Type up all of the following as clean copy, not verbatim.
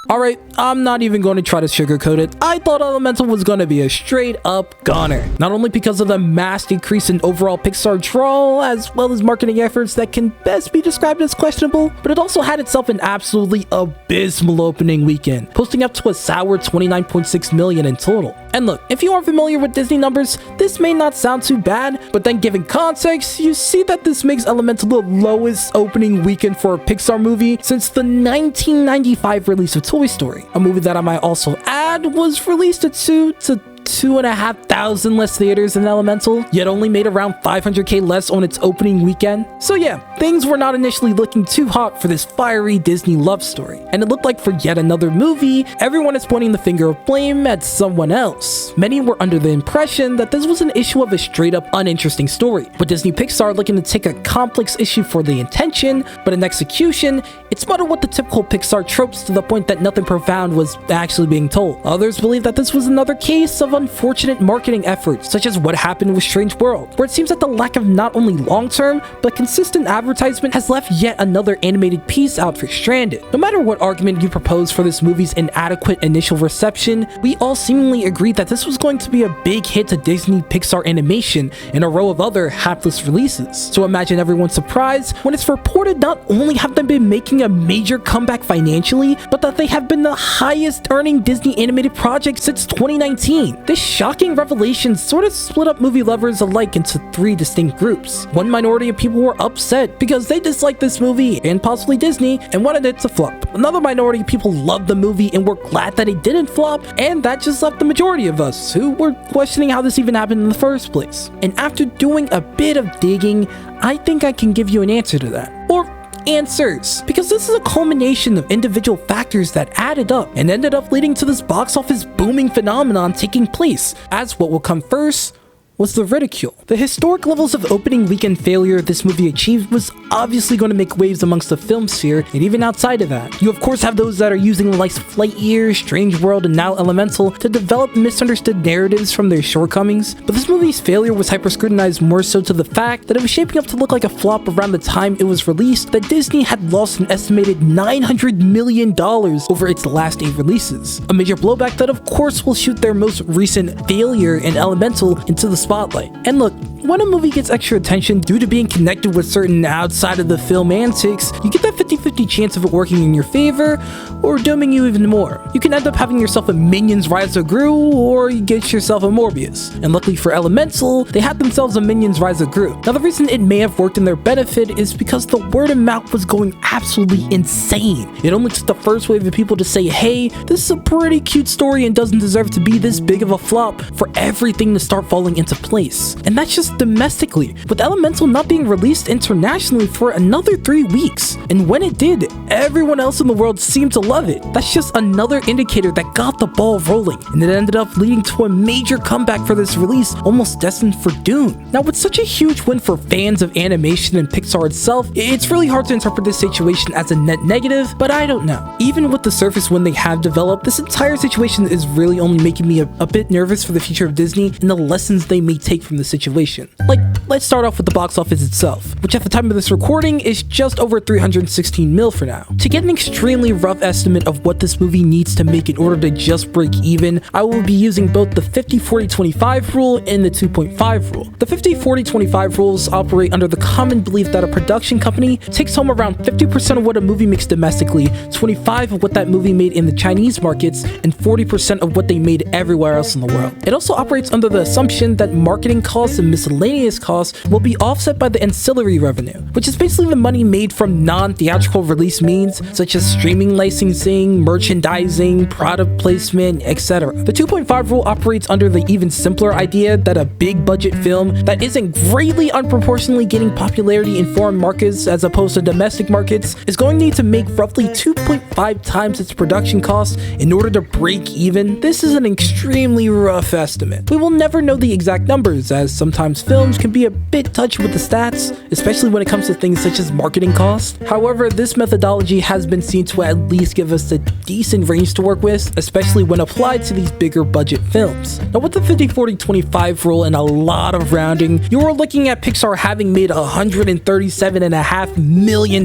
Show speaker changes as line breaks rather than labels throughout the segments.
Alright, I'm not even going to try to sugarcoat it. I thought Elemental was going to be a straight up goner. Not only because of the mass decrease in overall Pixar draw, as well as marketing efforts that can best be described as questionable, but it also had itself an absolutely abysmal opening weekend, posting up to a sour 29.6 million in total. And look, if you aren't familiar with Disney numbers, this may not sound too bad, but then given context, you see that this makes Elemental the lowest opening weekend for a Pixar movie since the 1995 release of Toy Story. A movie that I might also add was released at 2,500 less theaters than Elemental, yet only made around 500k less on its opening weekend. So yeah, things were not initially looking too hot for this fiery Disney love story, and it looked like for yet another movie, everyone is pointing the finger of blame at someone else. Many were under the impression that this was an issue of a straight up uninteresting story, with Disney-Pixar looking to take a complex issue for the intention, but in execution, it's muddled with the typical Pixar tropes to the point that nothing profound was actually being told. Others believe that this was another case of unfortunate marketing efforts, such as what happened with Strange World, where it seems that the lack of not only long-term, but consistent advertisement has left yet another animated piece out for Stranded. No matter what argument you propose for this movie's inadequate initial reception, we all seemingly agreed that this was going to be a big hit to Disney-Pixar animation in a row of other hapless releases. So imagine everyone's surprise when it's reported not only have they been making a major comeback financially, but that they have been the highest earning Disney animated project since 2019. This shocking revelation sort of split up movie lovers alike into three distinct groups. One minority of people were upset because they disliked this movie and possibly Disney and wanted it to flop. Another minority of people loved the movie and were glad that it didn't flop, and that just left the majority of us who were questioning how this even happened in the first place. And after doing a bit of digging, I think I can give you an answer to that. Or answers, because this is a culmination of individual factors that added up and ended up leading to this box office booming phenomenon taking place, as what will come first was the ridicule. The historic levels of opening weekend failure this movie achieved was obviously going to make waves amongst the film sphere and even outside of that. You of course have those that are using the likes of Lightyear, Strange World, and now Elemental to develop misunderstood narratives from their shortcomings, but this movie's failure was hyper-scrutinized more so to the fact that it was shaping up to look like a flop around the time it was released, that Disney had lost an estimated $900 million over its last 8 releases. A major blowback that of course will shoot their most recent failure in Elemental into the spotlight. And look, when a movie gets extra attention due to being connected with certain outside of the film antics, you get that 50-50 chance of it working in your favor or dooming you even more. You can end up having yourself a Minions Rise of Gru, or you get yourself a Morbius. And luckily for Elemental, they had themselves a Minions Rise of Gru. Now the reason it may have worked in their benefit is because the word of mouth was going absolutely insane. It only took the first wave of people to say, hey, this is a pretty cute story and doesn't deserve to be this big of a flop, for everything to start falling into place. And that's just domestically, with Elemental not being released internationally for another 3 weeks. And when it did, everyone else in the world seemed to love it. That's just another indicator that got the ball rolling, and it ended up leading to a major comeback for this release, almost destined for doom. Now with such a huge win for fans of animation and Pixar itself, it's really hard to interpret this situation as a net negative, but I don't know. Even with the surface win they have developed, this entire situation is really only making me a bit nervous for the future of Disney and the lessons they may take from the situation. Like, let's start off with the box office itself, which at the time of this recording is just over 316 mil for now. To get an extremely rough estimate of what this movie needs to make in order to just break even, I will be using both the 50-40-25 rule and the 2.5 rule. The 50-40-25 rules operate under the common belief that a production company takes home around 50% of what a movie makes domestically, 25% of what that movie made in the Chinese markets, and 40% of what they made everywhere else in the world. It also operates under the assumption that marketing costs and miscellaneous costs will be offset by the ancillary revenue, which is basically the money made from non-theatrical release means such as streaming licensing, merchandising, product placement, etc. The 2.5 rule operates under the even simpler idea that a big budget film that isn't greatly unproportionately gaining popularity in foreign markets as opposed to domestic markets is going to need to make roughly 2.5 times its production cost in order to break even. This is an extremely rough estimate. We will never know the exact numbers, as sometimes films can be a bit touchy with the stats, especially when it comes to things such as marketing costs. However, this methodology has been seen to at least give us a decent range to work with, especially when applied to these bigger budget films. Now with the 50-40-25 rule and a lot of rounding, you're looking at Pixar having made $137.5 million,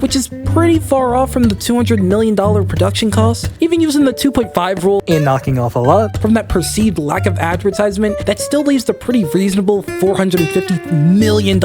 which is pretty far off from the $200 million production cost. Even using the 2.5 rule and knocking off a lot from that perceived lack of advertisement, that still leaves the pretty reasonable $450 million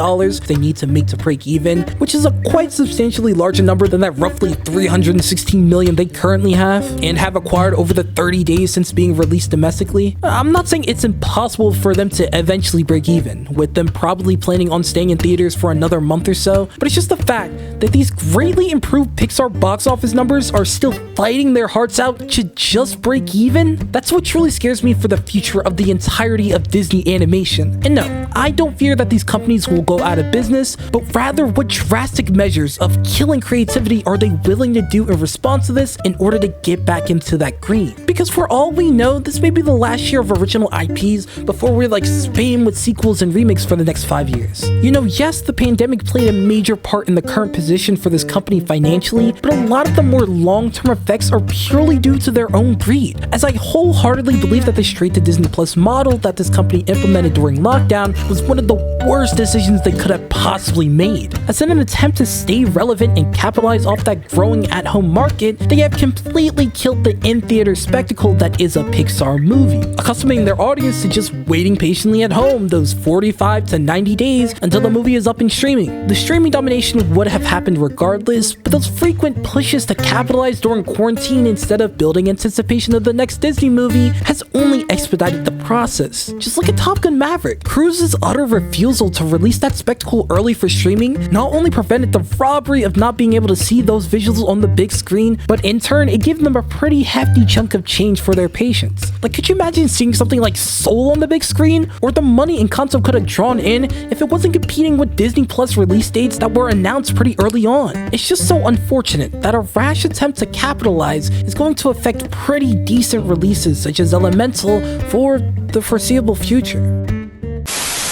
they need to make to break even, which is a quite substantially larger number than that roughly $316 million they currently have and have acquired over the 30 days since being released domestically. I'm not saying it's impossible for them to eventually break even, with them probably planning on staying in theaters for another month or so, but it's just the fact that these greatly improved Pixar box office numbers are still fighting their hearts out to just break even. That's what truly scares me for the future of the entirety of Disney animation. And no, I don't fear that these companies will go out of business, but rather what drastic measures of killing creativity are they willing to do in response to this in order to get back into that green? Because for all we know, this may be the last year of original IPs before we're like spam with sequels and remakes for the next 5 years. You know, yes, the pandemic played a major part in the current position for this company financially, but a lot of the more long-term effects are purely due to their own greed, as I wholeheartedly believe that the straight-to-Disney Plus model that this company implemented during lockdown was one of the worst decisions they could have possibly made. As in an attempt to stay relevant and capitalize off that growing at-home market, they have completely killed the in-theater spectacle that is a Pixar movie, accustoming their audience to just waiting patiently at home those 45 to 90 days until the movie is up and streaming. The streaming domination would have happened regardless, but those frequent pushes to capitalize during quarantine instead of building anticipation of the next Disney movie has only expedited the process. Just look at Top Gun Maverick. Cruise's utter refusal to release that spectacle early for streaming not only prevented the robbery of not being able to see those visuals on the big screen, but in turn it gave them a pretty hefty chunk of change for their patience. Like, could you imagine seeing something like Soul on the big screen? Or the money Encanto could have drawn in if it wasn't competing with Disney Plus release dates that were announced pretty early on. It's just so unfortunate that a rash attempt to capitalize is going to affect pretty decent releases such as Elemental for the foreseeable future.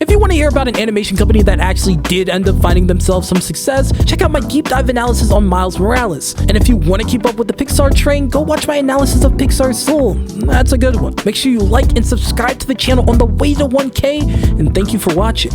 If you want to hear about an animation company that actually did end up finding themselves some success, check out my deep dive analysis on Miles Morales. And if you want to keep up with the Pixar train, go watch my analysis of Pixar's Soul. That's a good one. Make sure you like and subscribe to the channel on the way to 1K, and thank you for watching.